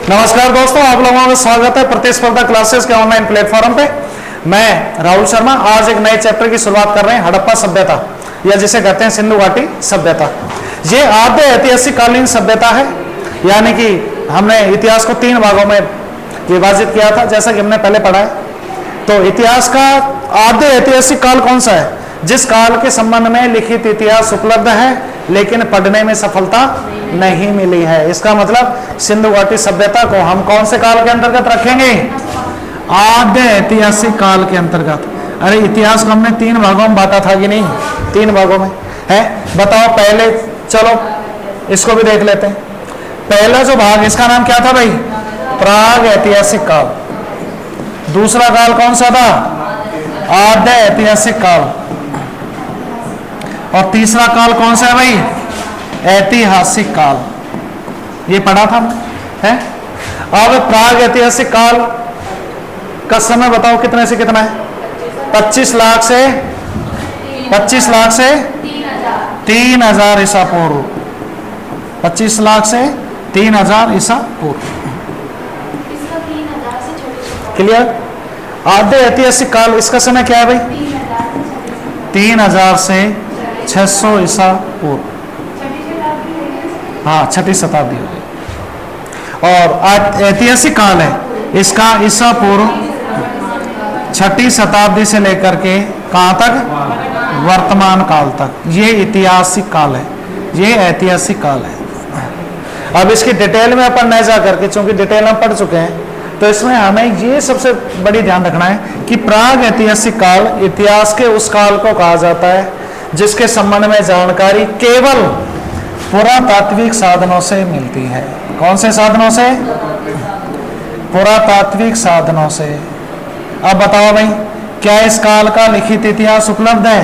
नमस्कार दोस्तों, आप लोगों का स्वागत है प्रतिस्पर्धा क्लासेस के ऑनलाइन प्लेटफॉर्म पे। मैं राहुल शर्मा आज एक नए चैप्टर की शुरुआत कर रहे हैं, हड़प्पा सभ्यता या जिसे कहते हैं सिंधु घाटी सभ्यता। ये आद्य ऐतिहासिक कालीन सभ्यता है, यानी कि हमने इतिहास को 3 भागों में विभाजित किया था, जैसा कि हमने पहले पढ़ा है। तो इतिहास का आद्य ऐतिहासिक काल कौन सा है? जिस काल के संबंध में लिखित इतिहास उपलब्ध है लेकिन पढ़ने में सफलता नहीं मिली है। इसका मतलब सिंधु घाटी सभ्यता को हम कौन से काल के अंतर्गत रखेंगे? आद्य ऐतिहासिक काल के अंतर्गत। अरे इतिहास को हमने 3 भागों में बांटा था कि नहीं? 3 भागों में है। बताओ पहले, चलो इसको भी देख लेते हैं। पहला जो भाग, इसका नाम क्या था भाई? प्राग ऐतिहासिक काल। दूसरा काल कौन सा था? आद्य ऐतिहासिक काल। और तीसरा काल कौन सा है भाई? ऐतिहासिक काल। ये पढ़ा था है। अब प्राग ऐतिहासिक काल का समय बताओ कितने से कितना है? 25 लाख से 3000 ईसा पूर्व। 25 लाख से 3000 ईसा पूर्व। क्लियर? आद्य ऐतिहासिक काल, इसका समय क्या है भाई? 3000 से 600 ईसा पूर्व। हाँ, 6ठी शताब्दी हो गई। और ऐतिहासिक काल है, इसका ईसा पूर्व 6ठी शताब्दी से लेकर के कहाँ तक? वर्तमान काल तक। ये ऐतिहासिक काल है, ये ऐतिहासिक काल है। अब इसकी डिटेल में अपन नहीं जा करके, चूंकि डिटेल हम पढ़ चुके हैं, तो इसमें हमें ये सबसे बड़ी ध्यान रखना है कि प्राग ऐतिहासिक काल इतिहास के उस काल को कहा जाता है जिसके संबंध में जानकारी केवल पुरातात्विक साधनों से मिलती है। कौन से साधनों से? पुरातात्विक साधनों से। अब बताओ भाई, क्या इस काल का लिखित इतिहास उपलब्ध है?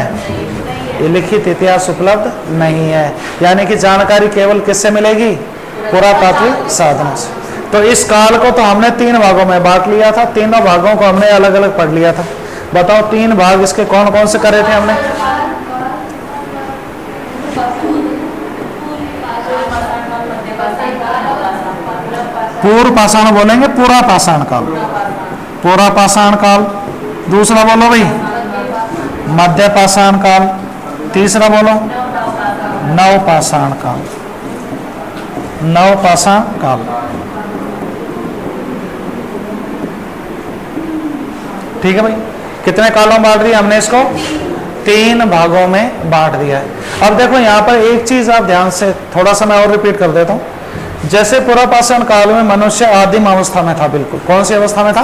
ये लिखित इतिहास उपलब्ध नहीं है, यानी कि जानकारी केवल किससे मिलेगी? पुरातात्विक साधनों से। तो इस काल को तो हमने 3 भागों में बांट लिया था, तीनों भागों को हमने अलग अलग पढ़ लिया था। बताओ 3 भाग इसके कौन कौन से करे थे हमने? पूर्व पाषाण बोलेंगे, पूरा पाषाण काल, पूरा पाषाण काल। दूसरा बोलो भाई मध्य पाषाण काल। तीसरा बोलो नव पाषाण काल, नव पाषाण काल। ठीक है भाई, कितने कालों में बांट दिया हमने इसको? 3 भागों में बांट दिया है। अब देखो यहाँ पर एक चीज आप ध्यान से, थोड़ा सा मैं और रिपीट कर देता हूँ। जैसे पुरापाषाण काल में मनुष्य आदिम अवस्था में था, बिल्कुल कौन सी अवस्था में था?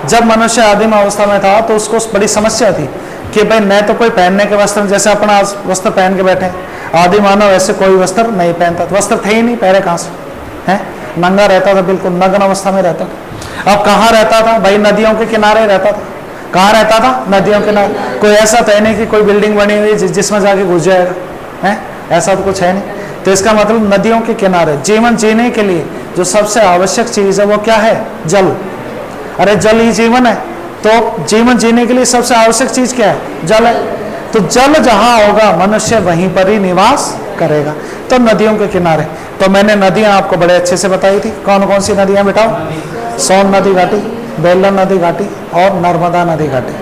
जब मनुष्य आदिम अवस्था में था तो उसको बड़ी समस्या थी कि भाई न तो कोई पहनने के वस्त्र, जैसे अपन आज वस्त्र पहन के बैठे, आदि मानव ऐसे कोई वस्त्र नहीं पहनता, वस्त्र थे ही नहीं, पहले कहाँ से है? नंगा रहता था, बिल्कुल नग्न अवस्था में रहता था। अब कहाँ रहता था भाई? नदियों के किनारे रहता था। कहाँ रहता था? नदियों के किनारे। कोई ऐसा तो है नहीं कि कोई बिल्डिंग बनी हुई जिसमें जाके घुस जाएगा, है? ऐसा तो कुछ है नहीं। तो इसका मतलब नदियों के किनारे जीवन जीने के लिए जो सबसे आवश्यक चीज है वो क्या है? जल। अरे जल ही जीवन है, तो जीवन जीने के लिए सबसे आवश्यक चीज क्या है? जल है। तो जल जहां होगा मनुष्य वहीं पर ही निवास करेगा। तो नदियों के किनारे, तो मैंने नदियां आपको बड़े अच्छे से बताई थी। कौन कौन सी नदियां बेटाओ? सोन नदी घाटी, बेलन नदी घाटी और नर्मदा नदी घाटी।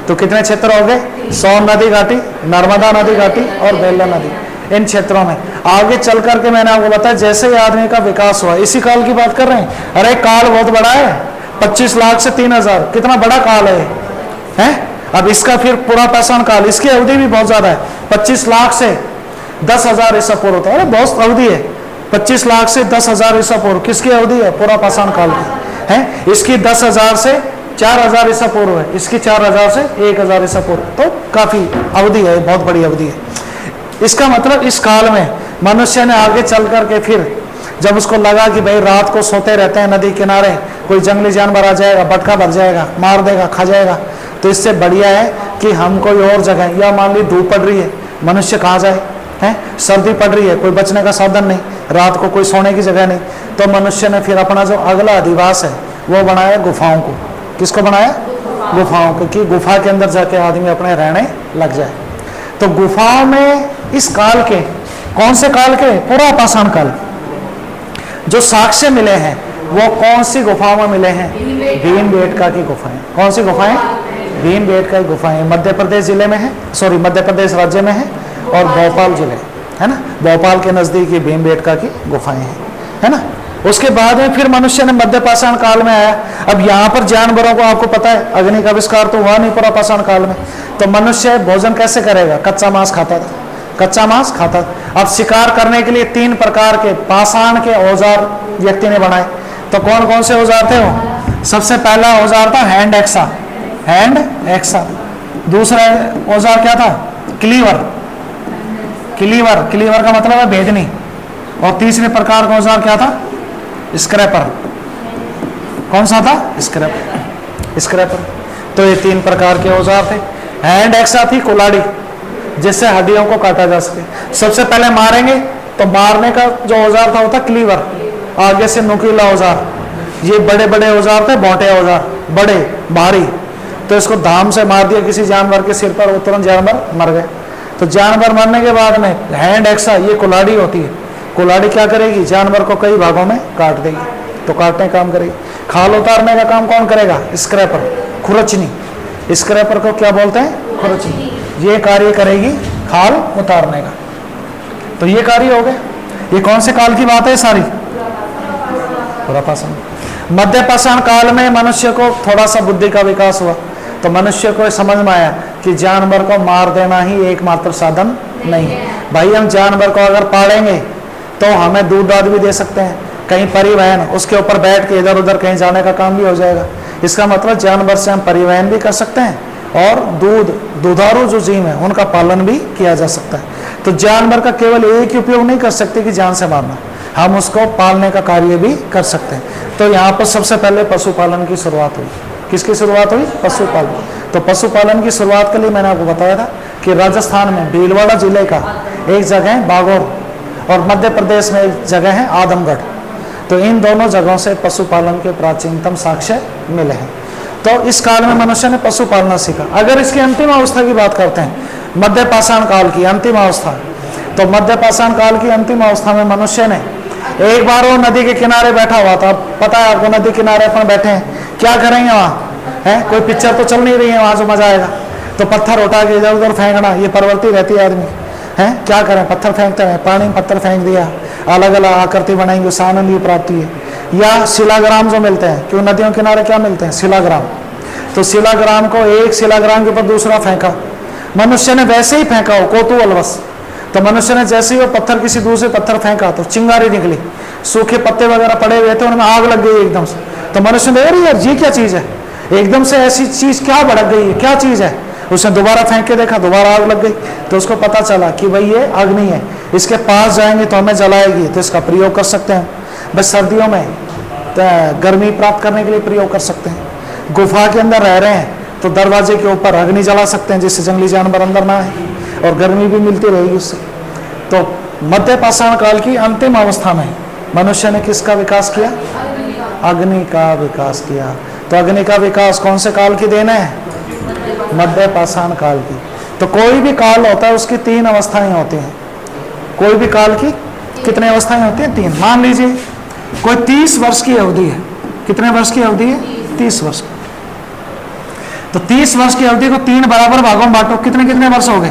तो कितने क्षेत्र हो गए? सोन नदी घाटी, नर्मदा नदी घाटी और बेलन नदी। इन क्षेत्रों में आगे चल करके मैंने आपको बताया जैसे ही आदमी का विकास हुआ, इसी काल की बात कर रहे हैं। अरे काल बहुत बड़ा है, 25 लाख से 3000, कितना बड़ा काल है? अब इसका फिर पूरा पाषाण काल, इसकी अवधि भी बहुत ज्यादा है। 25 लाख से 10,000 ईसा पूर्व होता है, बहुत अवधि है। 25 लाख से 10,000 ईसा पूर्व किसकी अवधि है? पूरा पाषाण काल की है। इसकी 10,000 से 4,000 ईसा पूर्व है, इसकी 4,000 से 1,000 ईसा पूर्व। तो काफी अवधि है, बहुत बड़ी अवधि है। इसका मतलब इस काल में मनुष्य ने आगे चल करके फिर जब उसको लगा कि भाई रात को सोते रहते हैं नदी किनारे, कोई जंगली जानवर आ जाएगा, बटका भर जाएगा, मार देगा, खा जाएगा, तो इससे बढ़िया है कि हम कोई और जगह, या मान ली धूप पड़ रही है, मनुष्य कहाँ जाए? है सर्दी पड़ रही है, कोई बचने का साधन नहीं, रात को कोई सोने की जगह नहीं, तो मनुष्य ने फिर अपना जो अगला अधिवास है वो बनाया गुफाओं को। किसको बनाया? गुफाओं को, कि गुफा के अंदर जाके आदमी अपने रहने लग जाए। तो गुफाओं में इस काल के, कौन से काल के? पूरा पाषाण काल। जो साक्ष्य मिले हैं वो कौन सी गुफाओं में मिले हैं? भीमबेटका की गुफाएं। कौन सी गुफाएं? भीमबेटका की गुफाएं मध्य प्रदेश जिले में है, सॉरी मध्य प्रदेश राज्य में है, और भोपाल जिले है ना, भोपाल के नजदीक ये भीमबेटका की गुफाएं हैं, है ना। उसके बाद में फिर मनुष्य ने मध्य पाषाण काल में आया। अब यहाँ पर जानवरों को आपको पता है अग्नि का आविष्कार तो हुआ नहीं पूरा पाषाण काल में, तो मनुष्य भोजन कैसे करेगा? कच्चा मांस खाता था, कच्चा मांस खाता था। अब शिकार करने के लिए 3 प्रकार के पाषाण के औजार व्यक्ति ने बनाए। तो कौन कौन से औजार थे वो? सबसे पहला औजार था हैंड एक्सा, हैंड एक्सा। दूसरा औजार क्या था? क्लीवर, क्लीवर, क्लीवर का मतलब है भेदनी। और तीसरे प्रकार का औजार क्या था? स्क्रैपर। कौन सा था? Scraper, scraper. तो ये 3 प्रकार के औजार थे। हैंड एक्सा थी कुल्हाड़ी, जिससे हड्डियों को काटा जा सके। सबसे पहले मारेंगे तो मारने का जो औजार था वो था क्लीवर, आगे से नुकीला औजार। ये बड़े बड़े औजार थे, मोटे औजार, बड़े भारी। तो इसको धाम से मार दिया किसी जानवर के सिर पर, वो तुरंत जानवर मर गए। तो जानवर मरने के बाद में हैंड एक्सा, ये कुल्हाड़ी होती है, कुल्हाड़ी क्या करेगी? जानवर को कई भागों में काट देगी, तो काटने का काम करेगी। खाल उतारने का काम कौन करेगा? स्क्रैपर, खुरचनी। स्क्रैपर को क्या बोलते हैं? खुरचनी। ये कार्य करेगी खाल उतारने का। तो ये कार्य हो गया। ये कौन से काल की बात है सारी? पूरा पाषाण। मध्य पाषाण काल में मनुष्य को थोड़ा सा बुद्धि का विकास हुआ, तो मनुष्य को समझ में आया कि जानवर को मार देना ही एकमात्र साधन नहीं है। भाई हम जानवर को अगर पालेंगे तो हमें दूध दाद भी दे सकते हैं, कहीं परिवहन, उसके ऊपर बैठ के इधर उधर कहीं जाने का काम भी हो जाएगा। इसका मतलब जानवर से हम परिवहन भी कर सकते हैं और दुधारू जो जीव है उनका पालन भी किया जा सकता है। तो जानवर का केवल एक ही उपयोग नहीं कर सकते कि जान से मारना, हम उसको पालने का कार्य भी कर सकते हैं। तो यहाँ पर सबसे पहले पशुपालन की शुरुआत हुई। किसकी शुरुआत हुई? पशुपालन। तो पशुपालन की शुरुआत के लिए मैंने आपको बताया था कि राजस्थान में भीलवाड़ा जिले का एक जगह है बागौर, और मध्य प्रदेश में एक जगह है आदमगढ़। तो इन दोनों जगहों से पशुपालन के प्राचीनतम साक्ष्य मिले हैं। तो इस काल में मनुष्य ने पशुपालना सीखा। अगर इसकी अंतिम अवस्था की बात करते हैं, मध्य पाषाण काल की अंतिम अवस्था, तो मध्य पाषाण काल की अंतिम अवस्था में मनुष्य ने एक बार वो नदी के किनारे बैठा हुआ था। पता है आपको, नदी किनारे अपन बैठे हैं, क्या करेंगे वहाँ? है कोई पिक्चर तो चल नहीं रही है वहाँ जो मजा आएगा, तो पत्थर उठा के इधर उधर फेंकना, ये प्रवृत्ति रहती है आदमी। है क्या करें? पत्थर फेंकते हैं, पानी में पत्थर फेंक दिया, अलग अलग आकृति बनाएंगे, उससे आनंद की प्राप्ति है। या शिलाग्राम जो मिलते हैं, क्यों नदियों के किनारे क्या मिलते हैं? शिलाग्राम। तो शिलाग्राम को एक शिलाग्राम के ऊपर दूसरा फेंका, मनुष्य ने वैसे ही फेंका हो कौतूहलवश। तो मनुष्य ने जैसे ही वो पत्थर किसी दूसरे पत्थर फेंका तो चिंगारी निकली, सूखे पत्ते वगैरह पड़े हुए थे, उनमें आग लग गई एकदम से। तो मनुष्य ने अरे यार ये क्या चीज है, एकदम से ऐसी चीज क्या भड़क गई है, क्या चीज है? उसने दोबारा फेंक के देखा, दोबारा आग लग गई। तो उसको पता चला कि भाई ये अग्नि है, इसके पास जाएंगे तो हमें जलाएगी, तो इसका प्रयोग कर सकते हैं। बस सर्दियों में गर्मी प्राप्त करने के लिए प्रयोग कर सकते हैं। गुफा के अंदर रह रहे हैं तो दरवाजे के ऊपर अग्नि जला सकते हैं, जिससे जंगली जानवर अंदर ना आए और गर्मी भी मिलती रहेगी उससे। तो मध्य पाषाण काल की अंतिम अवस्था में मनुष्य ने किसका विकास किया? अग्नि का विकास किया। तो अग्नि का विकास कौन से काल की देन है? मध्य पाषाण काल की। तो कोई भी काल होता है उसकी 3 अवस्थाएं होती हैं। कोई भी काल की कितने अवस्थाएं होती हैं? 3। मान लीजिए कोई 30 वर्ष की अवधि है। कितने वर्ष की अवधि है? 30 वर्ष की। तो 30 वर्ष की अवधि को 3 बराबर भागों में बांटो, कितने कितने वर्ष हो गए?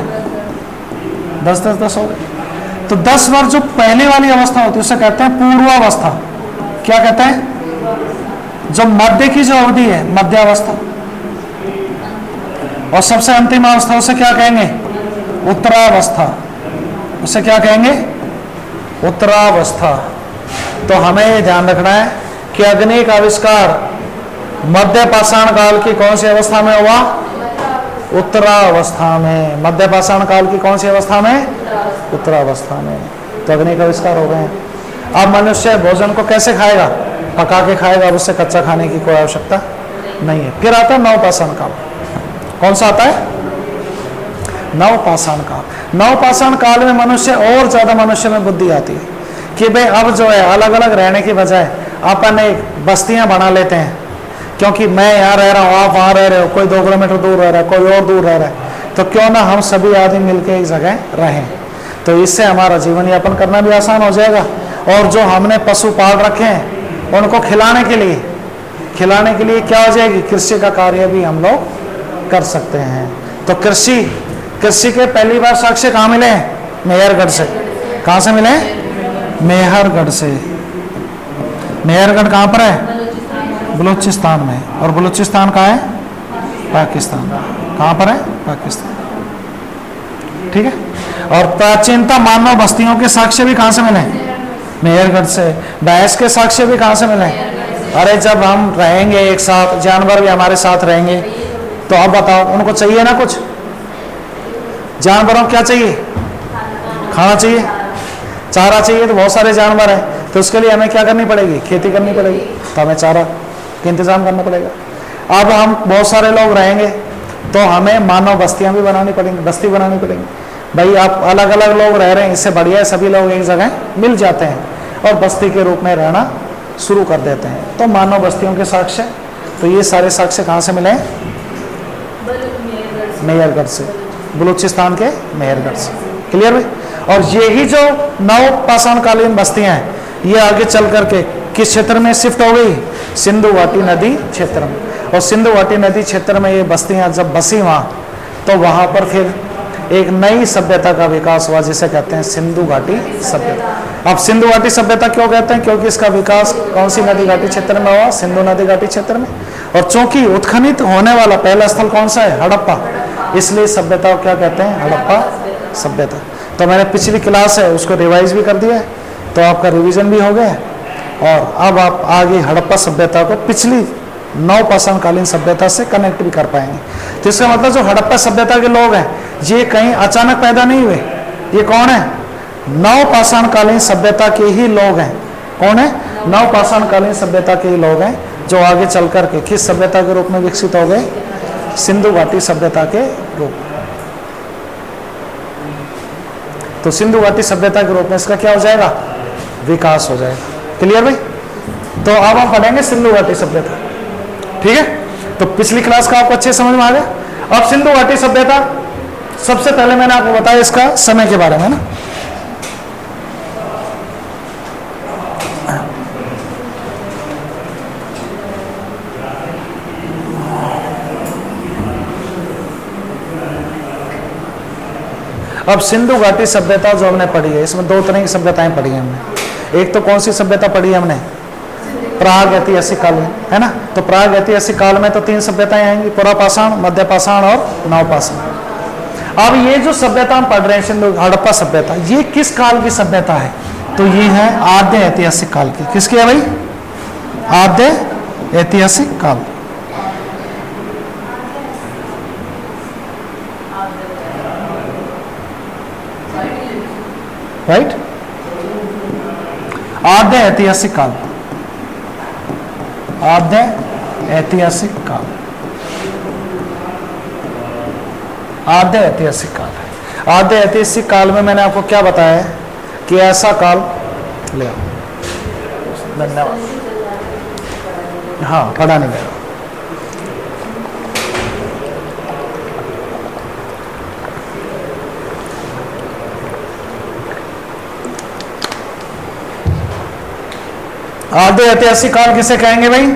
10 हो गए। तो 10 वर्ष जो पहले वाली अवस्था होती है उसे कहते हैं पूर्वावस्था। क्या कहते हैं? जो मध्य की जो अवधि है मध्यावस्था, और सबसे अंतिम अवस्था उसे क्या कहेंगे? उत्तरावस्था। उसे क्या कहेंगे? उत्तरावस्था। तो हमें ये ध्यान रखना है कि अग्नि का आविष्कार मध्य पाषाण काल की कौन सी अवस्था में हुआ? उत्तरावस्था में। मध्य पाषाण काल की कौन सी अवस्था में? उत्तरावस्था में। तो अग्नि का आविष्कार हो गए। अब मनुष्य भोजन को कैसे खाएगा? पका के खाएगा, अब उससे कच्चा खाने की कोई आवश्यकता नहीं है। फिर आता है नवपाषाण काल। कौन सा आता है? नवपाषाण काल। नवपाषाण काल में मनुष्य और ज्यादा मनुष्य में बुद्धि आती है कि भाई अब जो है अलग अलग रहने की बजाय अपन एक बस्तियां बना लेते हैं, क्योंकि मैं यहाँ रह रहा हूँ, आप वहाँ रह रहे हो, कोई 2 किलोमीटर दूर रह रहा है, कोई और दूर रह रहा है, तो क्यों ना हम सभी आदमी मिलकर एक जगह रहें। तो इससे हमारा जीवन यापन करना भी आसान हो जाएगा। और जो हमने पशु पाल रखे हैं उनको खिलाने के लिए क्या हो जाएगी, कृषि का कार्य भी हम लोग कर सकते हैं। तो कृषि के पहली बार साक्ष्य कहाँ मिले हैं, मेहरगढ़ से। कहाँ से मिले, मेहरगढ़ से। मेहरगढ़ कहाँ पर है, बलूचिस्तान में। और बलूचिस्तान कहाँ है, पाकिस्तान। कहाँ पर है, पाकिस्तान। ठीक है। और प्राचीनता मानव बस्तियों के साक्ष्य भी कहाँ से मिले, मेहरगढ़ से। भैंस के साक्ष्य भी कहाँ से मिले, अरे जब हम रहेंगे एक साथ, जानवर भी हमारे साथ रहेंगे, तो अब बताओ उनको चाहिए ना कुछ, जानवरों को क्या चाहिए, खाना चाहिए, चारा चाहिए। तो बहुत सारे जानवर हैं, तो उसके लिए हमें क्या करनी पड़ेगी, खेती करनी पड़ेगी, तो हमें चारा का इंतजाम करना पड़ेगा। अब हम बहुत सारे लोग रहेंगे, तो हमें मानव बस्तियां भी बनानी पड़ेंगी, बस्ती बनानी पड़ेंगी। भाई आप अलग अलग लोग रह रहे हैं, इससे बढ़िया है सभी लोग एक जगह मिल जाते हैं और बस्ती के रूप में रहना शुरू कर देते हैं। तो मानव बस्तियों के साक्ष्य, तो ये सारे साक्ष्य कहाँ से मिले हैं, मेहरगढ़ से, बलूचिस्तान के मेहरगढ़ से। क्लियर भाई। और यही जो नवपाषाणकालीन बस्तियां हैं, ये आगे चल करके किस क्षेत्र में शिफ्ट हो गई, सिंधु घाटी नदी क्षेत्र में। और सिंधु घाटी नदी क्षेत्र में ये बस्तियां जब बसी वहाँ, तो वहाँ पर फिर एक नई सभ्यता का विकास हुआ, जिसे कहते हैं सिंधु घाटी सभ्यता। अब सिंधु घाटी सभ्यता क्यों कहते हैं, क्योंकि इसका विकास कौन सी नदी घाटी क्षेत्र में हुआ, सिंधु नदी घाटी क्षेत्र में। और चूंकि उत्खनित होने वाला पहला स्थल कौन सा है, हड़प्पा, इसलिए सभ्यता को क्या कहते हैं, हड़प्पा सभ्यता। तो मैंने पिछली क्लास है उसको रिवाइज भी कर दिया है, तो आपका रिवीजन भी हो गया। और अब आप आगे हड़प्पा सभ्यता को पिछली नवपाषाणकालीन सभ्यता से कनेक्ट भी कर पाएंगे। तो इसका मतलब जो हड़प्पा सभ्यता के लोग हैं, ये कहीं अचानक पैदा नहीं हुए, ये कौन है, नवपाषाणकालीन सभ्यता के ही लोग हैं। कौन है, नवपाषाणकालीन सभ्यता के ही लोग हैं, जो आगे चल करके किस सभ्यता के रूप में विकसित हो गए, सिंधु घाटी सभ्यता के रूप में। तो सिंधु घाटी सभ्यता के रूप में इसका क्या हो जाएगा, विकास हो जाएगा। क्लियर भाई। तो अब हम पढ़ेंगे सिंधु घाटी सभ्यता। ठीक है। तो पिछली क्लास का आपको अच्छे समझ में आ गया। अब सिंधु घाटी सभ्यता, सबसे पहले मैंने आपको बताया इसका समय के बारे में ना। अब सिंधु घाटी सभ्यता जो हमने पढ़ी है, इसमें दो तरह की सभ्यताएं पढ़ी है हमने। एक तो कौन सी सभ्यता पढ़ी है हमने, प्राग ऐतिहासिक काल में, है ना। तो प्राग ऐतिहासिक काल में तो तीन सभ्यताएं आएंगी, पुरापाषाण, मध्यपाषाण और नवपाषाण। अब ये जो सभ्यता हम पढ़ रहे हैं सिंधु हड़प्पा सभ्यता, ये किस काल की सभ्यता है, तो ये है आद्य ऐतिहासिक काल की। किसकी है भाई, आद्य ऐतिहासिक काल। राइट, आद्य ऐतिहासिक काल, आद्य ऐतिहासिक काल, आद्य ऐतिहासिक काल है। आद्य ऐतिहासिक काल में मैंने आपको क्या बताया है कि ऐसा काल ले आओ। धन्यवाद। हाँ, पढ़ा नहीं गया। आद्य ऐतिहासिक काल किसे कहेंगे भाई,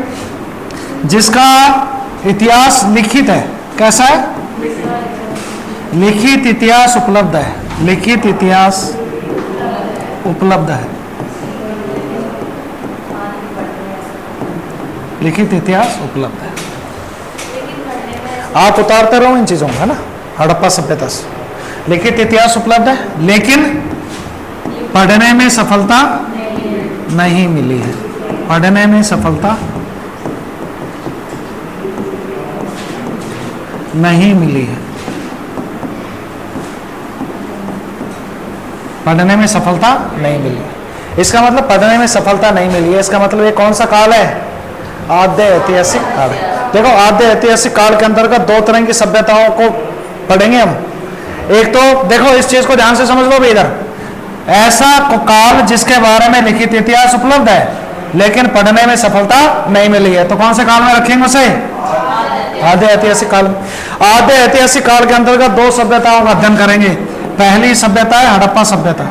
जिसका इतिहास लिखित है। कैसा है, लिखित इतिहास उपलब्ध है, लिखित इतिहास उपलब्ध है, लिखित इतिहास उपलब्ध है। आप उतारते रहो इन चीजों को, है ना। हड़प्पा सभ्यता से लिखित इतिहास उपलब्ध है, लेकिन पढ़ने में सफलता नहीं मिली है, पढ़ने में सफलता नहीं मिली है, पढ़ने में सफलता नहीं मिली है। इसका मतलब पढ़ने में सफलता नहीं मिली है, इसका मतलब ये कौन सा काल है, आद्य ऐतिहासिक काल है। देखो, आद्य ऐतिहासिक काल के अंतर्गत दो तरह की सभ्यताओं को पढ़ेंगे हम। एक तो देखो, इस चीज को ध्यान से समझ लो भी, इधर ऐसा काल जिसके बारे में लिखित इतिहास उपलब्ध है लेकिन पढ़ने में सफलता नहीं मिली है, तो कौन से काल में रखेंगे उसे, आद्य ऐतिहासिक काल। आद्य ऐतिहासिक काल के अंतर्गत दो सभ्यताओं का अध्ययन करेंगे। पहली सभ्यता है हड़प्पा सभ्यता।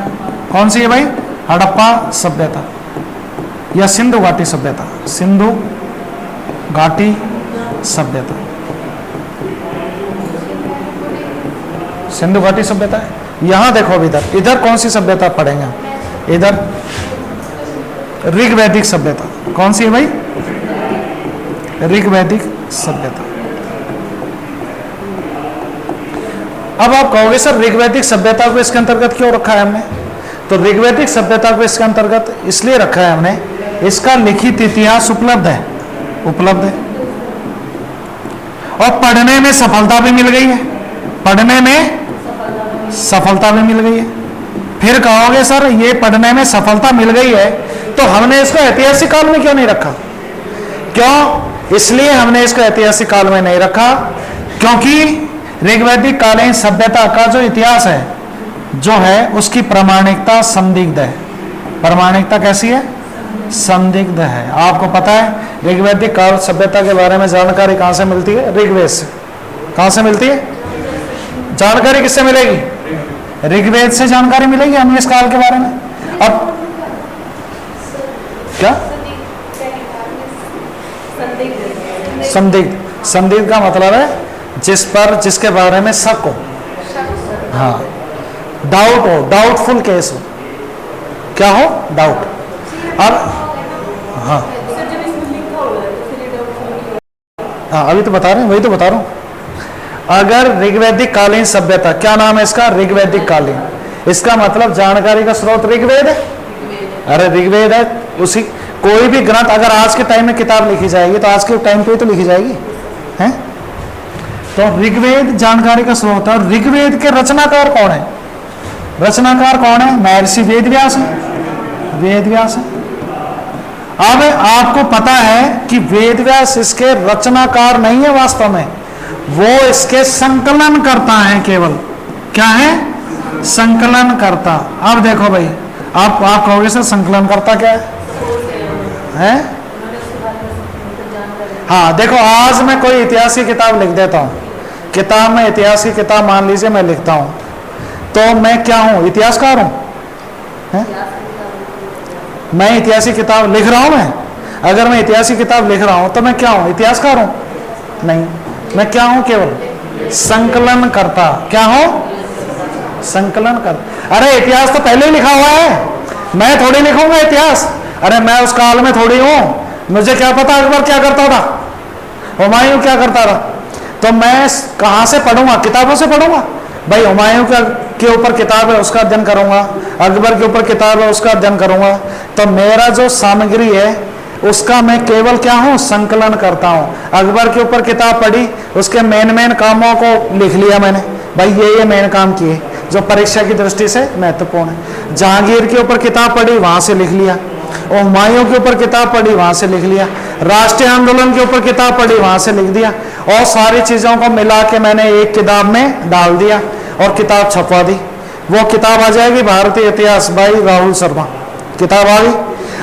कौन सी है भाई, हड़प्पा सभ्यता। या सिंधु घाटी सभ्यता, सिंधु घाटी सभ्यता, सिंधु घाटी सभ्यता है। यहां देखो अब इधर कौन सी सभ्यता पढ़ेंगे? इधर ऋग्वैदिक सभ्यता। कौन सी है भाई? ऋग्वैदिक सभ्यता। अब आप कहोगे सर ऋग्वैदिक सभ्यता को इसके अंतर्गत क्यों रखा है हमने? तो ऋग्वैदिक सभ्यता को इसके अंतर्गत इसलिए रखा है हमने, इसका लिखित इतिहास उपलब्ध है और पढ़ने में सफलता भी मिल गई है, पढ़ने में सफलता भी मिल गई है। फिर कहोगे सर ये पढ़ने में सफलता मिल गई है तो हमने इसको ऐतिहासिक काल में क्यों नहीं रखा? क्यों? इसलिए हमने इसको ऐतिहासिक काल में नहीं रखा क्योंकि ऋग्वैदिक कालीन सभ्यता का जो इतिहास है जो है उसकी प्रामाणिकता संदिग्ध है। प्रामाणिकता कैसी है? संदिग्ध है। आपको पता है ऋग्वैदिक काल सभ्यता के बारे में जानकारी कहां से मिलती है? ऋग्वेद से। कहां से मिलती है जानकारी? किससे मिलेगी? ऋग्वेद से जानकारी मिलेगी हमें इस काल के बारे में। अब क्या संदिग्ध? संदिग्ध का मतलब है जिसके बारे में शक हो, हाँ, डाउट हो, डाउटफुल केस हो। क्या हो? डाउट। अब हाँ अभी तो बता रहे हैं, वही तो बता रहा हूं। अगर ऋग्वैदिक कालीन सभ्यता, क्या नाम है इसका? ऋग्वैदिक कालीन। इसका मतलब जानकारी का स्रोत ऋग्वेद है। अरे ऋग्वेद है, उसी कोई भी ग्रंथ अगर आज के टाइम में किताब लिखी जाएगी तो आज के टाइम पे ही तो लिखी जाएगी, हैं? तो ऋग्वेद जानकारी का स्रोत है। और ऋग्वेद के रचनाकार कौन है? रचनाकार कौन है? महर्षि वेदव्यास है। वेदव्यास है। अब आपको पता है कि वेदव्यास इसके रचनाकार नहीं है, वास्तव में वो इसके संकलन करता है केवल। क्या है? संकलन करता। अब देखो भाई, आप कहोगे सर संकलन करता क्या है? हाँ देखो, आज मैं कोई इतिहास की किताब लिख देता हूं, किताब में इतिहास की किताब मान लीजिए मैं लिखता हूं, तो मैं क्या हूं? इतिहासकार हूं। मैं इतिहासी किताब लिख रहा हूं। अगर मैं इतिहासी किताब लिख रहा हूं तो मैं क्या हूं? इतिहासकार हूं? नहीं, मैं क्या हूं? केवल संकलन करता। क्या हो? संकलन कर। अरे इतिहास तो पहले ही लिखा हुआ है, मैं थोड़ी लिखूंगा इतिहास। अरे मैं उस काल में थोड़ी हूं, मुझे क्या पता अकबर क्या करता था, हुमायूं क्या करता था। तो मैं कहां से पढ़ूंगा? किताबों से पढ़ूंगा। भाई हुमायूं के ऊपर किताब है उसका अध्ययन करूंगा, अकबर के ऊपर किताब है उसका अध्ययन करूंगा। तो मेरा जो सामग्री है उसका मैं केवल क्या हूं? संकलन करता हूं। अकबर के ऊपर किताब पढ़ी, उसके मेन कामों को लिख लिया मैंने, भाई ये मेन काम किए जो परीक्षा की दृष्टि से महत्वपूर्ण है। जहांगीर के ऊपर किताब पढ़ी, वहां से लिख लिया। और हुमायूं के ऊपर किताब पढ़ी, वहां से लिख लिया। राष्ट्रीय आंदोलन के ऊपर किताब पढ़ी, वहां से लिख दिया। और सारी चीजों को मिला के मैंने एक किताब में डाल दिया और किताब छपवा दी। वो किताब आ जाएगी भारतीय इतिहास बाई राहुल शर्मा, किताब आ गई।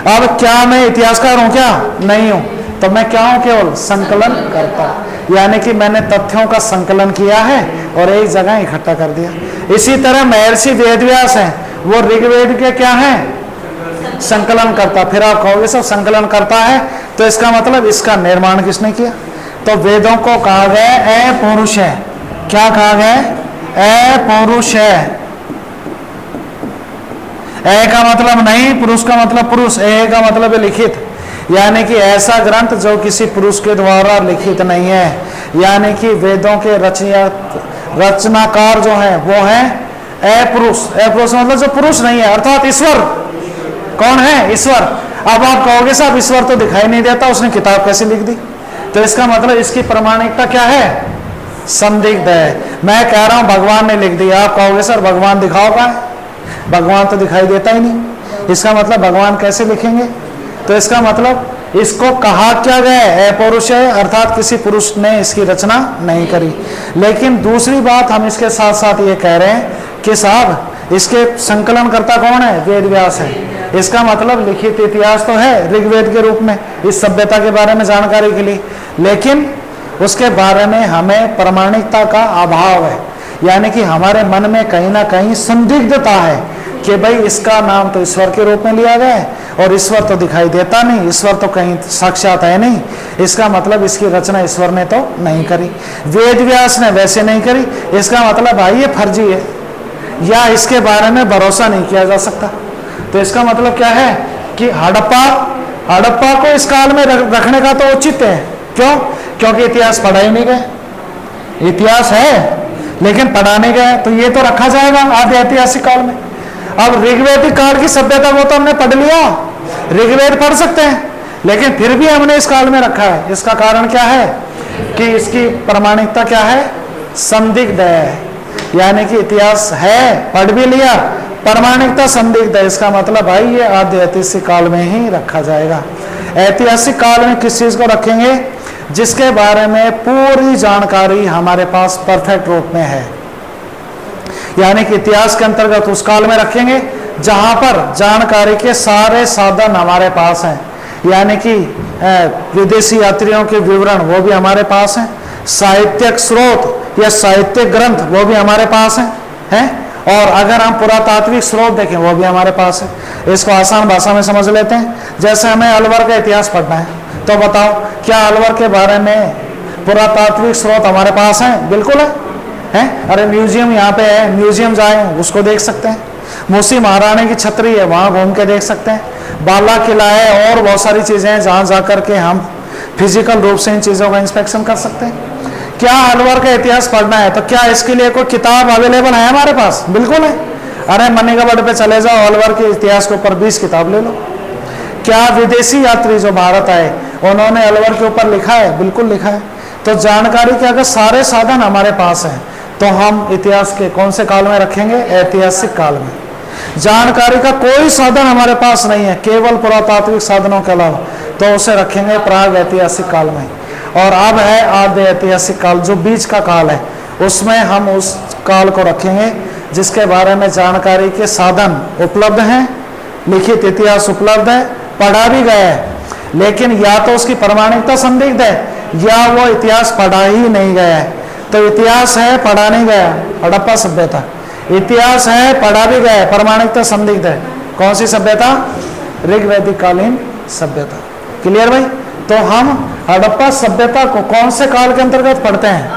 अब क्या मैं इतिहासकार हूं? क्या नहीं हूं। तो मैं क्या हूं? केवल संकलन करता, यानी कि मैंने तथ्यों का संकलन किया है और एक जगह इकट्ठा कर दिया। इसी तरह महर्षि वेदव्यास हैं, वो ऋग्वेद के क्या है? संकलन करता। फिर आप कहोगे सब संकलन करता है तो इसका मतलब इसका निर्माण किसने किया? तो वेदों को कहा गया अपौरुष है। क्या कहा गया? अपौरुष है। ए का मतलब नहीं, पुरुष का मतलब पुरुष, ए का मतलब है लिखित, यानी कि ऐसा ग्रंथ जो किसी पुरुष के द्वारा लिखित नहीं है। यानी कि वेदों के रचनाकार जो है वो है अपुरुष। अपुरुष मतलब जो पुरुष नहीं है, अर्थात ईश्वर। कौन है? ईश्वर। अब आप कहोगे साहब ईश्वर तो दिखाई नहीं देता, उसने किताब कैसे लिख दी? तो इसका मतलब इसकी प्रामाणिकता क्या है? संदिग्ध है। मैं कह रहा हूं भगवान ने लिख दिया, आप कहोगे सर भगवान दिखाओ का? भगवान तो दिखाई देता ही नहीं, इसका मतलब भगवान कैसे लिखेंगे? तो इसका मतलब इसको कहा क्या गया है? अपौरुष है, अर्थात किसी पुरुष ने इसकी रचना नहीं करी। लेकिन दूसरी बात हम इसके साथ साथ ये कह रहे हैं कि साहब इसके संकलन करता कौन है? वेदव्यास है। इसका मतलब लिखित इतिहास तो है ऋग्वेद के रूप में इस सभ्यता के बारे में जानकारी के लिए, लेकिन उसके बारे में हमें प्रामाणिकता का अभाव है। यानी कि हमारे मन में कहीं ना कहीं संदिग्धता है कि भाई इसका नाम तो ईश्वर के रूप में लिया गया है और ईश्वर तो दिखाई देता नहीं, ईश्वर तो कहीं साक्षात है नहीं, इसका मतलब इसकी रचना ईश्वर ने तो नहीं करी, वेद व्यास ने वैसे नहीं करी, इसका मतलब भाई ये फर्जी है या इसके बारे में भरोसा नहीं किया जा सकता। तो इसका मतलब क्या है कि हड़प्पा को इस काल में रखने का तो उचित है। क्यों? क्योंकि इतिहास पढ़ा ही नहीं गया, इतिहास है लेकिन पढ़ा नहीं गया, तो ये तो रखा जाएगा आदि ऐतिहासिक काल में। अब ऋग्वेदिक काल की सभ्यता वो तो हमने पढ़ लिया, ऋग्वेद पढ़ सकते हैं, लेकिन फिर भी हमने इस काल में रखा है। इसका कारण क्या है कि इसकी प्रामाणिकता क्या है? संदिग्ध है, यानी कि इतिहास है, पढ़ भी लिया, प्रामाणिकता संदिग्ध है। इसका मतलब भाई ये आदि ऐतिहासिक काल में ही रखा जाएगा। ऐतिहासिक काल में किस चीज को रखेंगे? जिसके बारे में पूरी जानकारी हमारे पास परफेक्ट रूप में है, यानी कि इतिहास के अंतर्गत उस काल में रखेंगे जहां पर जानकारी के सारे साधन हमारे पास हैं, यानी कि विदेशी यात्रियों के विवरण वो भी हमारे पास हैं, साहित्यिक स्रोत या साहित्यिक ग्रंथ वो भी हमारे पास हैं, और अगर हम पुरातात्विक स्रोत देखें वो भी हमारे पास है। इसको आसान भाषा में समझ लेते हैं। जैसे हमें अलवर का इतिहास पढ़ना है, तो बताओ क्या अलवर के बारे में पुरातात्विक स्रोत हमारे पास हैं? बिल्कुल है। अरे म्यूजियम यहाँ पे है, म्यूजियम जाए उसको देख सकते हैं। मूसी महारानी की छतरी है, वहाँ घूम के देख सकते हैं। बाला किला है और बहुत सारी चीजें हैं जहाँ जा करके हम फिजिकल रूप से इन चीजों का इंस्पेक्शन कर सकते हैं। क्या अलवर का इतिहास पढ़ना है तो क्या इसके लिए कोई किताब अवेलेबल है हमारे पास? बिल्कुल है। अरे मनीगढ़ पे चले जाओ, अलवर के इतिहास के ऊपर 20 किताब ले लो। क्या विदेशी यात्री जो भारत आए उन्होंने अलवर के ऊपर लिखा है? बिल्कुल लिखा है। तो जानकारी के अगर सारे साधन हमारे पास हैं तो हम इतिहास के कौन से काल में रखेंगे? ऐतिहासिक काल में। जानकारी का कोई साधन हमारे पास नहीं है केवल पुरातात्विक साधनों के अलावा, तो उसे रखेंगे प्राग ऐतिहासिक काल में। और अब है आद्य ऐतिहासिक काल, जो बीच का काल है, उसमें हम उस काल को रखेंगे जिसके बारे में जानकारी के साधन उपलब्ध हैं, लिखित इतिहास उपलब्ध है, पढ़ा भी गया है, लेकिन या तो उसकी प्रामाणिकता संदिग्ध है या वो इतिहास पढ़ा ही नहीं गया है। तो इतिहास है, पढ़ा नहीं गया, हड़प्पा सभ्यता। इतिहास है, पढ़ा भी गया है, प्रामाणिकता संदिग्ध है। कौन सी सभ्यता? ऋग्वैदिक कालीन सभ्यता। क्लियर भाई? तो हम हड़प्पा सभ्यता को कौन से काल के अंतर्गत पढ़ते हैं?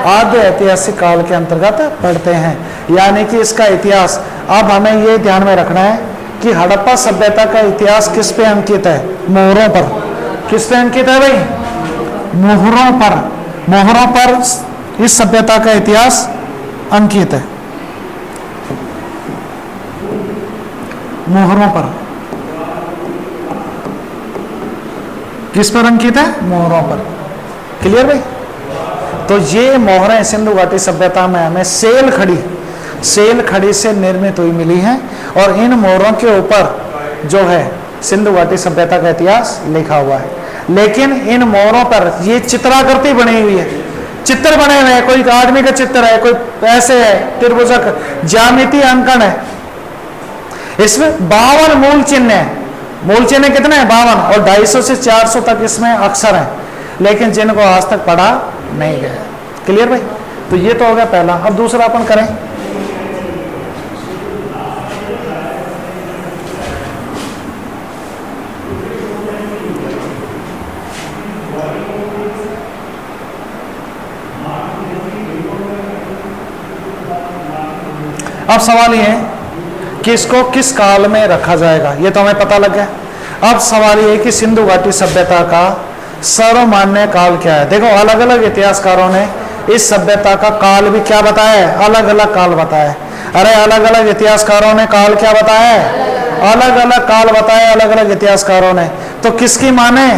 आद्य ऐतिहासिक काल के अंतर्गत पढ़ते हैं, यानी कि इसका इतिहास। अब हमें ये ध्यान में रखना है कि हड़प्पा सभ्यता का इतिहास किस पे अंकित है? मोहरों पर। किस पे अंकित है भाई? मोहरों पर। मोहरों पर इस सभ्यता का इतिहास अंकित है, मोहरों पर। किस पर अंकित है? मोहरों पर। क्लियर भाई? तो ये मोहरें सिंधु घाटी सभ्यता में हमें सेल खड़ी से निर्मित हुई मिली हैं, और इन मोहरों के ऊपर जो है सिंधु घाटी सभ्यता का इतिहास लिखा हुआ है। लेकिन इन मोहरों पर ये चित्राकृति बनी हुई है, चित्र बने हुए हैं, कोई आदमी का चित्र है, कोई ऐसे है, त्रिभुजक ज्यामितीय अंकन है। इसमें 52 मूल चिन्ह है। मूल चिन्ह कितने हैं? 52, और 250 से 400 तक इसमें अक्षर हैं, लेकिन जिनको आज तक पढ़ा नहीं गया। क्लियर भाई? तो ये तो हो गया पहला। अब दूसरा अपन करें। अब सवाल ये है कि इसको किस काल में रखा जाएगा, ये तो हमें पता लग गया। अब सवाल ये है कि सिंधु घाटी सभ्यता का सर्वमान्य काल क्या है। देखो अलग अलग इतिहासकारों ने इस सभ्यता का काल भी क्या बताया है? अलग अलग काल बताया है। अरे अलग अलग इतिहासकारों ने काल क्या बताया है? अलग अलग काल बताया अलग अलग इतिहासकारों ने। तो किसकी माने?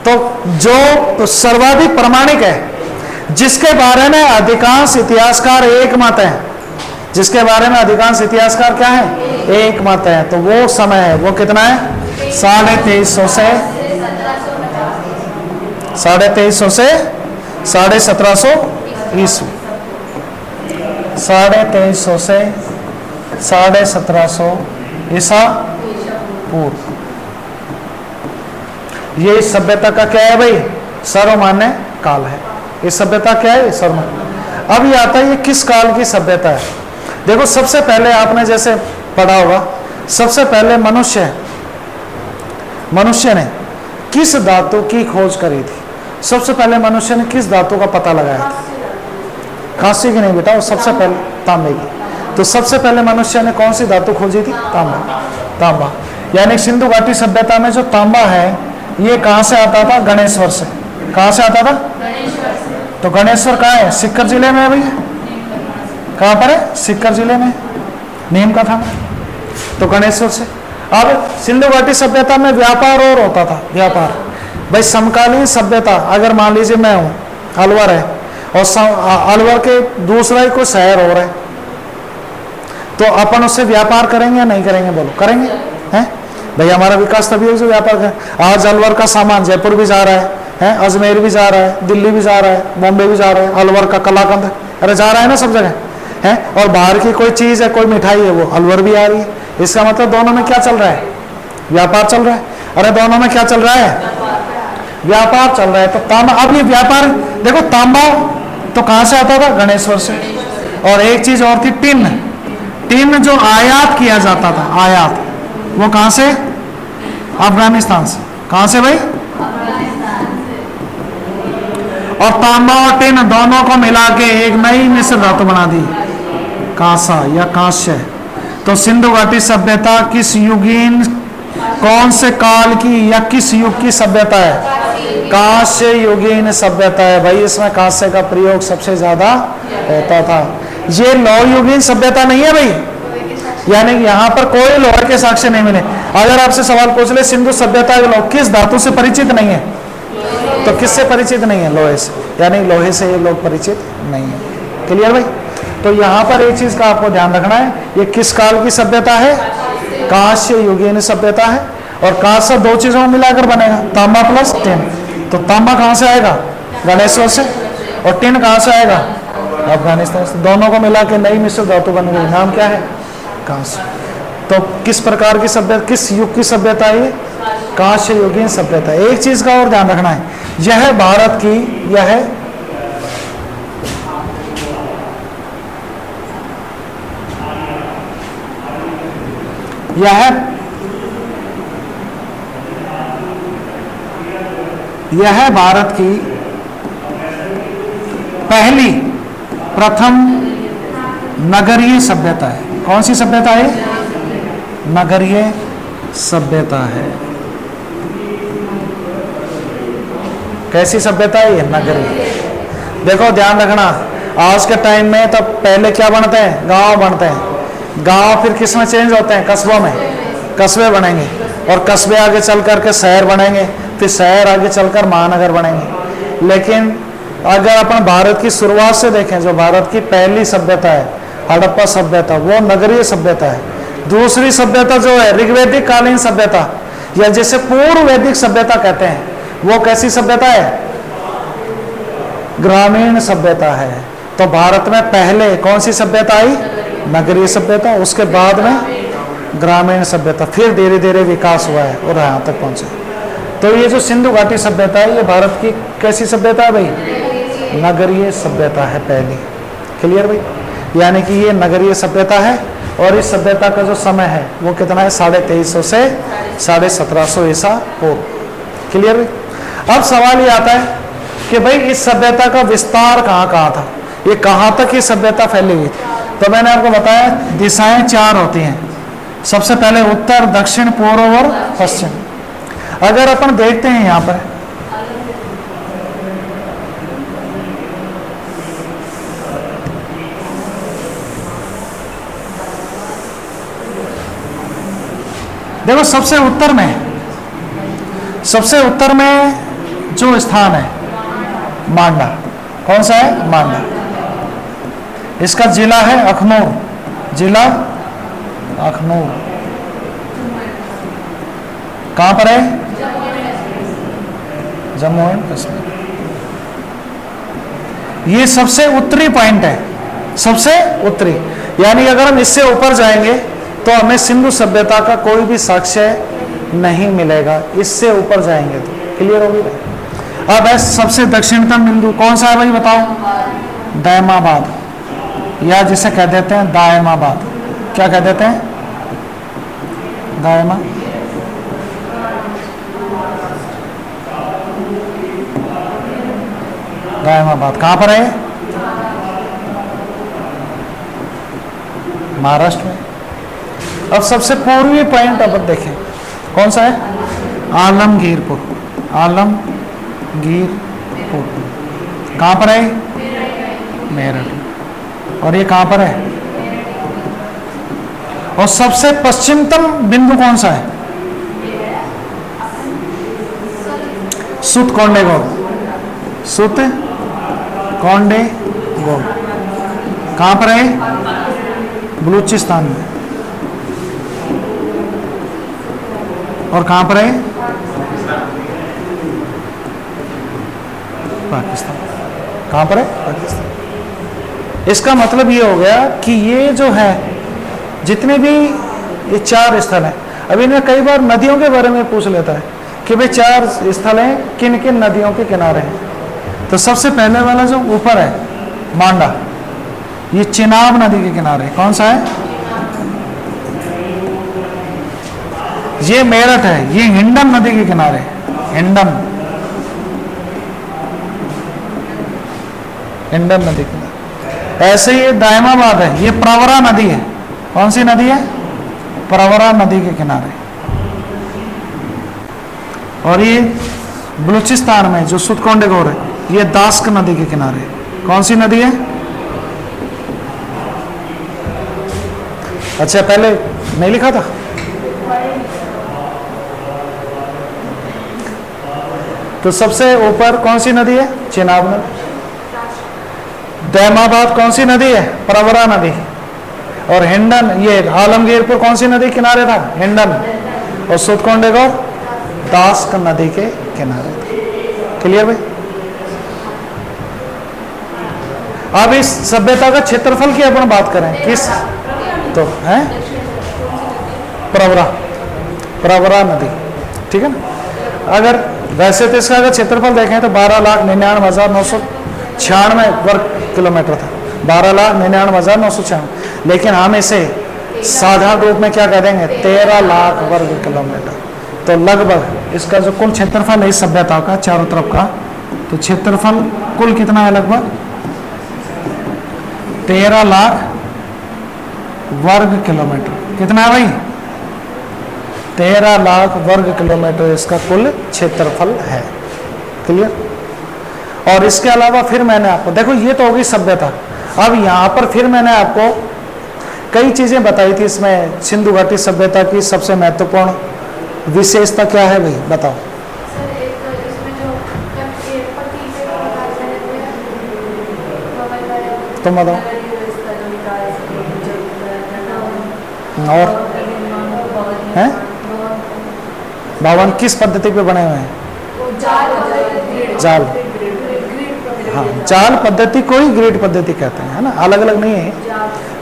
तो जो सर्वाधिक प्रामाणिक है, जिसके बारे में अधिकांश इतिहासकार एक मत है, जिसके बारे में अधिकांश इतिहासकार क्या है? एक मत है। तो वो समय है, वो कितना है? 2350 से 2350 से 1750 ईस्वी। 2350 से 1750 ईसा पूर्व। ये इस सभ्यता का क्या है भाई? सर्वमान्य काल है। इस सभ्यता क्या है? सर्वमान्य। अब ये आता है ये किस काल की सभ्यता है। देखो सबसे पहले आपने जैसे पढ़ा होगा, सबसे पहले मनुष्य मनुष्य ने किस धातु की खोज करी थी? सबसे पहले मनुष्य ने किस धातु का पता लगाया था? खांसी की नहीं बेटा, वो सबसे पहले तांबे की। तो सबसे पहले मनुष्य ने कौन सी धातु खोजी थी? तांबा। तांबा, यानी सिंधु घाटी सभ्यता में जो तांबा है ये कहां से आता था? गणेश्वर से। कहां से आता था? तो गणेश्वर कहाँ है? सीकर जिले में है भैया। कहां पर है? सीकर जिले में, नीम का था। तो गणेश्वर से। अब सिंधु घाटी सभ्यता में व्यापार और होता था, व्यापार। भाई समकालीन सभ्यता, अगर मान लीजिए मैं हूं, अलवर है, और अलवर के दूसरा ही कोई शहर हो रहा है, तो अपन उससे व्यापार करेंगे या नहीं करेंगे? बोलो, करेंगे हैं? भाई हमारा विकास तभी है जो व्यापार करें। आज अलवर का सामान जयपुर भी जा रहा है, अजमेर भी जा रहा है, दिल्ली भी जा रहा है, बॉम्बे भी जा रहा है, अलवर का कलाकंद अरे जा रहा है ना सब जगह है। और बाहर की कोई चीज है, कोई मिठाई है, वो अलवर भी आ रही है। इसका मतलब दोनों में क्या चल रहा है? व्यापार चल रहा है। अरे दोनों में क्या चल रहा है? व्यापार चल रहा है। तो तांबा, अब ये व्यापार देखो, तांबा तो कहां से आता था? गणेश्वर से। और एक चीज और थी, टिन। टिन जो आयात किया जाता था, आयात, वो कहां से? अफगानिस्तान से। कहां से भाई? और तांबा और टिन दोनों को मिला के एक नई मिश्र धातु बना दी, कांसा या कांस्य। तो सिंधु घाटी सभ्यता किस युगीन, कौन से काल की या किस युग की सभ्यता है? कांस्य युगीन सभ्यता है भाई। इसमें कांस्य का प्रयोग सबसे ज्यादा होता था। ये लौह युगीन सभ्यता नहीं है भाई, यानी यहाँ पर कोई लोहे के साक्ष्य नहीं मिले। अगर आपसे सवाल पूछ ले सिंधु सभ्यता के लोग किस धातु से परिचित नहीं है, तो किससे परिचित नहीं है? लोहे से, यानी लोहे से ये लोग परिचित नहीं है। क्लियर भाई? तो यहाँ पर एक चीज का आपको ध्यान रखना है, ये किस काल की सभ्यता है? कांस्य युगीन सभ्यता है। और कांस्य दो चीजों में मिलाकर बनेगा, तांबा प्लस टिन। तो तांबा कहां से आएगा? गणेश्वर से। और टिन कहां से आएगा? अफगानिस्तान से। दोनों को मिला के नई मिश्र धातु बन गई, नाम क्या है? कांस्य। तो किस प्रकार की सभ्यता, किस युग की सभ्यता है ये? कांस्य युगीन सभ्यता। एक चीज का और ध्यान रखना है, यह भारत की, यह भारत की पहली प्रथम नगरीय सभ्यता है। कौन सी सभ्यता है? नगरीय सभ्यता है। कैसी सभ्यता है ये? नगरीय। देखो ध्यान रखना, आज के टाइम में तो पहले क्या बनते हैं? गांव बनते हैं। गांव फिर किस में चेंज होते हैं? कस्बों में। कस्बे बनेंगे, और कस्बे आगे चल करके शहर बनेंगे, फिर शहर आगे चलकर महानगर बनेंगे। लेकिन अगर अपन भारत की शुरुआत से देखें, जो भारत की पहली सभ्यता है, हड़प्पा सभ्यता, वो नगरीय सभ्यता है। दूसरी सभ्यता जो है ऋग्वैदिक कालीन सभ्यता, या जिसे पूर्व वैदिक सभ्यता कहते हैं, वो कैसी सभ्यता है? ग्रामीण सभ्यता है। तो भारत में पहले कौन सी सभ्यता आई? नगरीय सभ्यता, उसके बाद में ग्रामीण सभ्यता, फिर धीरे धीरे विकास हुआ है और यहाँ तक पहुंचे। तो ये जो सिंधु घाटी सभ्यता है, ये भारत की कैसी सभ्यता है भाई? नगरीय सभ्यता है पहली। क्लियर भाई? यानी कि ये नगरीय सभ्यता है, और इस सभ्यता का जो समय है वो कितना है? 2350 से 1750 ईसा पूर्व। क्लियर भाई? अब सवाल ये आता है कि भाई इस सभ्यता का विस्तार कहाँ कहाँ था, ये कहाँ तक ये सभ्यता फैली हुई थी? तो मैंने आपको बताया दिशाएं 4 होती हैं। सबसे पहले उत्तर, दक्षिण, पूर्व और पश्चिम। अगर अपन देखते हैं यहाँ पर, देखो सबसे उत्तर में जो स्थान है मांडा। कौन सा है? मांडा। इसका जिला है अखनूर, जिला अखनूर। कहां पर है? जम्मू एंड कश्मीर। ये सबसे उत्तरी पॉइंट है, सबसे उत्तरी। यानी अगर हम इससे ऊपर जाएंगे तो हमें सिंधु सभ्यता का कोई भी साक्ष्य नहीं मिलेगा, इससे ऊपर जाएंगे तो। क्लियर होगी? अब है सबसे दक्षिणतम बिंदु कौन सा है भाई बताओ? दायमाबाद, या जिसे कह देते हैं दायमाबाद। क्या कह देते हैं? दायमा। दायमाबाद कहाँ पर है? महाराष्ट्र में। अब सबसे पूर्वी पॉइंट अब देखें कौन सा है? आलमगीरपुर। आलमगीरपुर कहाँ पर है? मेरठ। और ये कहाँ पर है? और सबसे पश्चिमतम बिंदु कौन सा है? सुत कोंडेगोड। सुत कोंडेगोड कहाँ पर है? बलूचिस्तान में। और कहाँ पर है? पाकिस्तान। कहाँ पर है? पाकिस्तान। इसका मतलब ये हो गया कि ये जो है जितने भी ये 4 स्थल हैं, अभी इनमें कई बार नदियों के बारे में पूछ लेता है कि भाई 4 स्थल हैं किन किन नदियों के किनारे हैं। तो सबसे पहले वाला जो ऊपर है मांडा, ये चिनाब नदी के किनारे। कौन सा है? ये मेरठ है, ये हिंडन नदी के किनारे। हिंडन नदी के किनारे। ऐसे ही दायमाबाद है, ये प्रवरा नदी है। कौन सी नदी है? प्रवरा नदी के किनारे। और ये बलूचिस्तान में जो सुतकोंडेगोर है, ये दास्क नदी के किनारे। कौन सी नदी है? अच्छा पहले नहीं लिखा था? तो सबसे ऊपर कौन सी नदी है? चिनाब नदी। दैमाबाद कौन सी नदी है? प्रवरा नदी। और हिंडन, ये आलमगीरपुर कौन सी नदी किनारे था? हिंडन। और सुतकोंडेगोर दास्क नदी के किनारे। क्लियर भाई? अब इस सभ्यता का क्षेत्रफल की अपन बात करें किस, तो है प्रवरा नदी। ठीक है ना? अगर वैसे तो इसका अगर क्षेत्रफल देखें तो 12,99,996 वर्ग किलोमीटर था। 12,99,996। लेकिन हम इसे साधारण रूप में क्या कह देंगे? 13 लाख वर्ग किलोमीटर। तो लगभग इसका जो कुल क्षेत्रफल है इस सभ्यता का चारों तरफ का, तो क्षेत्रफल कुल कितना है? लगभग 13 लाख वर्ग किलोमीटर। कितना है भाई? 13 लाख वर्ग किलोमीटर इसका कुल क्षेत्रफल है। क्लियर? और इसके अलावा फिर मैंने आपको, देखो ये तो होगी सभ्यता। अब यहाँ पर फिर मैंने आपको कई चीजें बताई थी। इसमें सिंधु घाटी सभ्यता की सबसे महत्वपूर्ण विशेषता क्या है भाई? बताओ। तुम बताओ। और हैं? भवन किस पद्धति पे बने हुए हैं? जाल। हाँ, जाल पद्धति को ही ग्रिड पद्धति कहते हैं, है ना? अलग अलग नहीं है।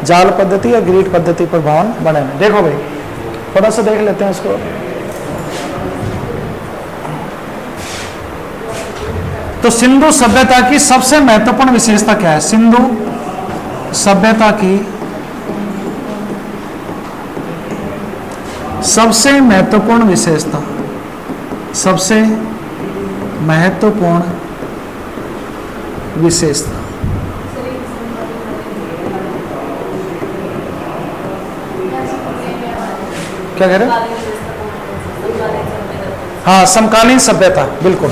जाल पद्धति या ग्रिड पद्धति पर भवन बने हुए। देखो भाई थोड़ा सा देख लेते हैं इसको। तो सिंधु सभ्यता की सबसे महत्वपूर्ण विशेषता क्या है? सिंधु सभ्यता की सबसे महत्वपूर्ण विशेषता, सबसे महत्वपूर्ण विशेषता क्या कह रहे? हाँ, समकालीन सभ्यता। बिल्कुल।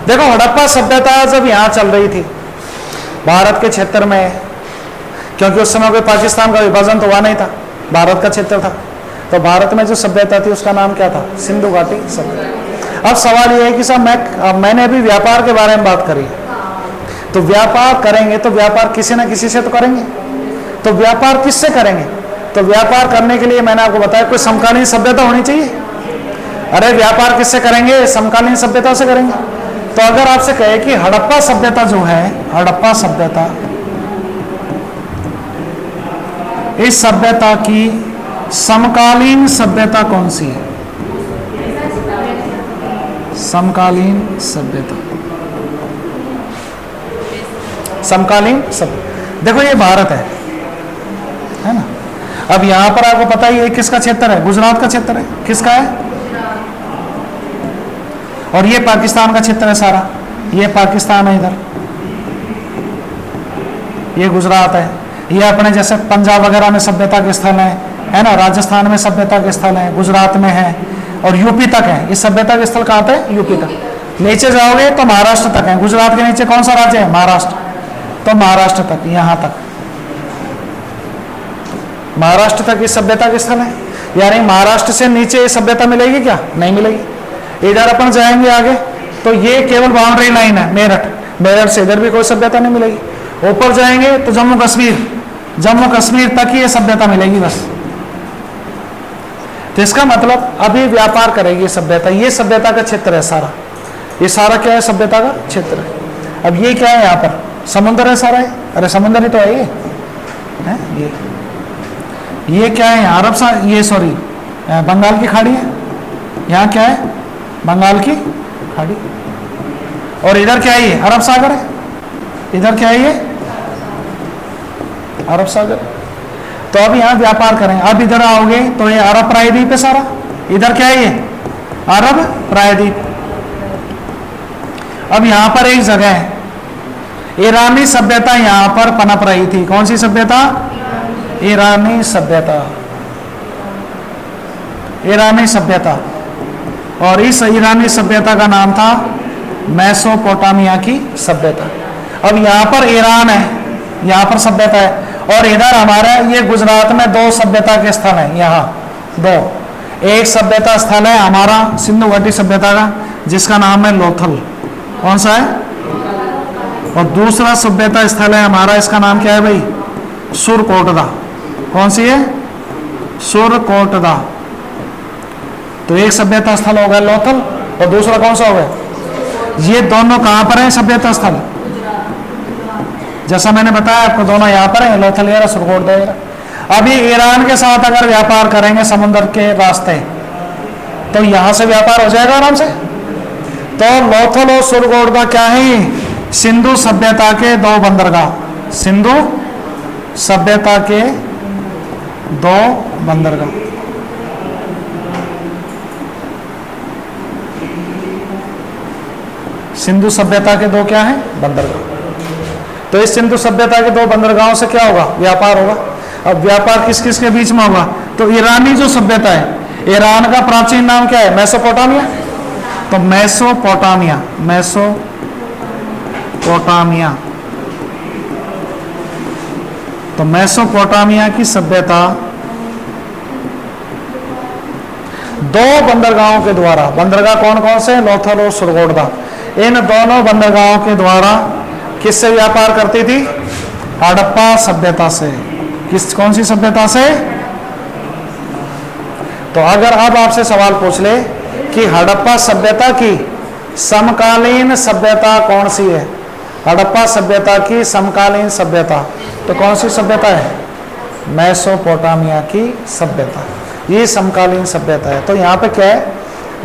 देखो हड़प्पा सभ्यता जब यहाँ चल रही थी भारत के क्षेत्र में, क्योंकि उस समय कोई पाकिस्तान का विभाजन तो हुआ नहीं था, भारत का क्षेत्र था, तो भारत में जो सभ्यता थी उसका नाम क्या था? सिंधु घाटी सभ्यता। अब सवाल यह है कि साहब मैंने अभी व्यापार के बारे में बात करी, तो व्यापार करेंगे तो व्यापार किसी न किसी से तो करेंगे, तो व्यापार किससे करेंगे? तो व्यापार करने के लिए मैंने आपको बताया कोई समकालीन सभ्यता होनी चाहिए। अरे व्यापार किससे करेंगे? समकालीन सभ्यता से करेंगे। तो अगर आपसे कहे कि हड़प्पा सभ्यता जो है, हड़प्पा सभ्यता, इस सभ्यता की समकालीन सभ्यता कौन सी है? समकालीन सभ्यता, समकालीन सभ्यता। देखो ये भारत है ना? अब यहां पर आपको पता ही है किसका क्षेत्र है? गुजरात का क्षेत्र है। किसका है? और ये पाकिस्तान का क्षेत्र है सारा, ये पाकिस्तान है इधर, ये गुजरात है। ये अपने जैसे पंजाब वगैरह में सभ्यता के स्थल है ना, राजस्थान में सभ्यता के स्थल है, गुजरात में है और यूपी तक है। ये सभ्यता के स्थल कहाँ पे? यूपी तक। नीचे जाओगे तो महाराष्ट्र तक है। गुजरात के नीचे कौन सा राज्य है? महाराष्ट्र। तो महाराष्ट्र तक, यहाँ तक, महाराष्ट्र तक ये सभ्यता के स्थल है। यानी महाराष्ट्र से नीचे ये सभ्यता मिलेगी क्या? नहीं मिलेगी। इधर अपन जाएंगे आगे तो ये केवल बाउंड्री लाइन है, मेरठ, मेरठ से इधर भी कोई सभ्यता नहीं मिलेगी। ऊपर जाएंगे तो जम्मू कश्मीर, जम्मू कश्मीर तक ही ये सभ्यता मिलेगी बस। तो इसका मतलब अभी व्यापार करेगी ये सभ्यता। ये सभ्यता का क्षेत्र है सारा, ये सारा क्या है? सभ्यता का क्षेत्र है। अब ये क्या है? यहाँ पर समुद्र है सारा है। अरे समुद्र ही तो है ये, है ये क्या है? अरब सा, ये सॉरी बंगाल की खाड़ी है। यहाँ क्या है? बंगाल की खाड़ी। और इधर क्या है? ये अरब सागर है। इधर क्या है? ये अरब सागर। तो अब यहाँ व्यापार करें। अब इधर आओगे तो ये अरब प्रायद्वीप है सारा। इधर क्या है? ये अरब प्रायद्वीप। अब यहाँ पर एक जगह है, ईरानी सभ्यता यहाँ पर पनप रही थी। कौन सी सभ्यता? ईरानी सभ्यता, ईरानी सभ्यता। और इस ईरानी सभ्यता का नाम था मेसोपोटामिया की सभ्यता। अब यहाँ पर ईरान है, यहाँ पर सभ्यता है, और इधर हमारा ये गुजरात में दो सभ्यता के स्थल हैं। यहाँ दो, एक सभ्यता स्थल है हमारा सिंधु घाटी सभ्यता का, जिसका नाम है लोथल। कौन सा है? और दूसरा सभ्यता स्थल है हमारा, इसका नाम क्या है भाई? सुरकोटदा। कौन सी है? सुरकोटदा। तो एक सभ्यता स्थल हो गया लोथल, और दूसरा कौन सा हो गया? ये दोनों कहां पर है सभ्यता स्थल? जैसा मैंने बताया आपको, दोनों यहाँ पर है, लोथल या सुरकोटदा। अभी ईरान के साथ अगर व्यापार करेंगे समुद्र के रास्ते, तो यहां से व्यापार हो जाएगा आराम से। तो लोथल और सुरकोटदा क्या है? सिंधु सभ्यता के दो बंदरगाह, सिंधु सभ्यता के दो बंदरगाह। सिंधु सभ्यता के दो क्या है? बंदरगाह। तो इस सिंधु सभ्यता के दो बंदरगाहों से क्या होगा? व्यापार होगा। अब व्यापार किस किस के बीच में होगा? तो ईरानी जो सभ्यता है, ईरान का प्राचीन नाम क्या है? मेसोपोटामिया। तो मेसोपोटामिया, मेसोपोटामिया, तो मेसोपोटामिया की सभ्यता दो बंदरगाहों के द्वारा, बंदरगाह कौन कौन से? लोथल और सुरकोटदा। इन दोनों बंदरगाहों के द्वारा किससे व्यापार करती थी? हड़प्पा सभ्यता से। किस, कौन सी सभ्यता से? तो अगर अब आपसे सवाल पूछ ले कि हड़प्पा सभ्यता की समकालीन सभ्यता कौन सी है? हड़प्पा सभ्यता की समकालीन सभ्यता तो कौन सी सभ्यता है? मेसोपोटामिया की सभ्यता। ये समकालीन सभ्यता है। तो यहाँ पे क्या है?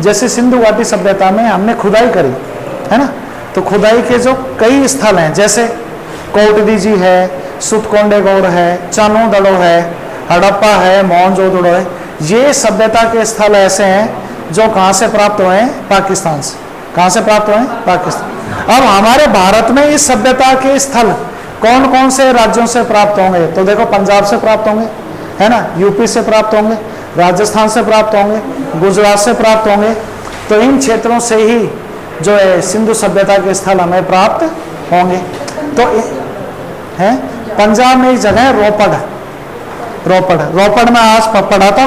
जैसे सिंधु घाटी सभ्यता में हमने खुदाई करी है ना, तो खुदाई के जो कई स्थल हैं, जैसे कोटदीजी है, सुतकोंडेगौड़ है, चानोदड़ो है, हड़प्पा है, मोहनजोदड़ो है। ये सभ्यता के स्थल ऐसे हैं जो कहाँ से प्राप्त हुए हैं? पाकिस्तान से। कहाँ से प्राप्त हुए हैं? पाकिस्तान। अब हमारे भारत में इस सभ्यता के स्थल कौन कौन से राज्यों से प्राप्त होंगे? तो देखो, पंजाब से प्राप्त होंगे, है ना, यूपी से प्राप्त होंगे, राजस्थान से प्राप्त होंगे, गुजरात से प्राप्त होंगे। तो इन क्षेत्रों से ही जो है सिंधु सभ्यता के स्थल हमें प्राप्त होंगे। तो है पंजाब में एक जगह है रोपड़, रोपड़ में आज पढ़ा था,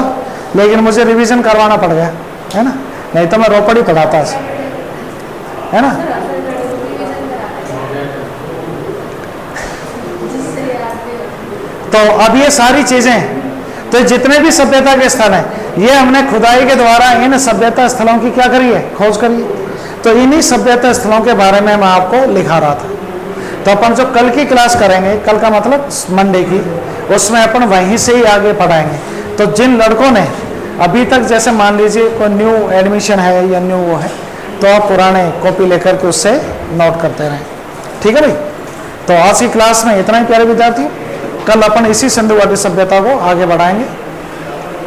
लेकिन मुझे रिवीजन करवाना पड़ गया, है ना, नहीं तो मैं रोपड़ ही पढ़ाता आज, है ना। तो अब ये सारी चीजें, तो जितने भी सभ्यता के स्थल हैं, ये हमने खुदाई के द्वारा इन सभ्यता स्थलों की क्या करी है? खोज करी है। तो इन्हीं सभ्यता स्थलों के बारे में मैं आपको लिखा रहा था। तो अपन जो कल की क्लास करेंगे, कल का मतलब मंडे की, उसमें अपन वहीं से ही आगे पढ़ाएंगे। तो जिन लड़कों ने अभी तक, जैसे मान लीजिए कोई न्यू एडमिशन है या न्यू वो है, तो आप पुराने कॉपी लेकर के उससे नोट करते रहें, ठीक है भाई। तो आज की क्लास में इतना ही प्यारे विद्यार्थी, कल अपन इसी सिंधु घाटी सभ्यता को आगे बढ़ाएंगे,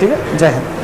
ठीक है। जय हिंद।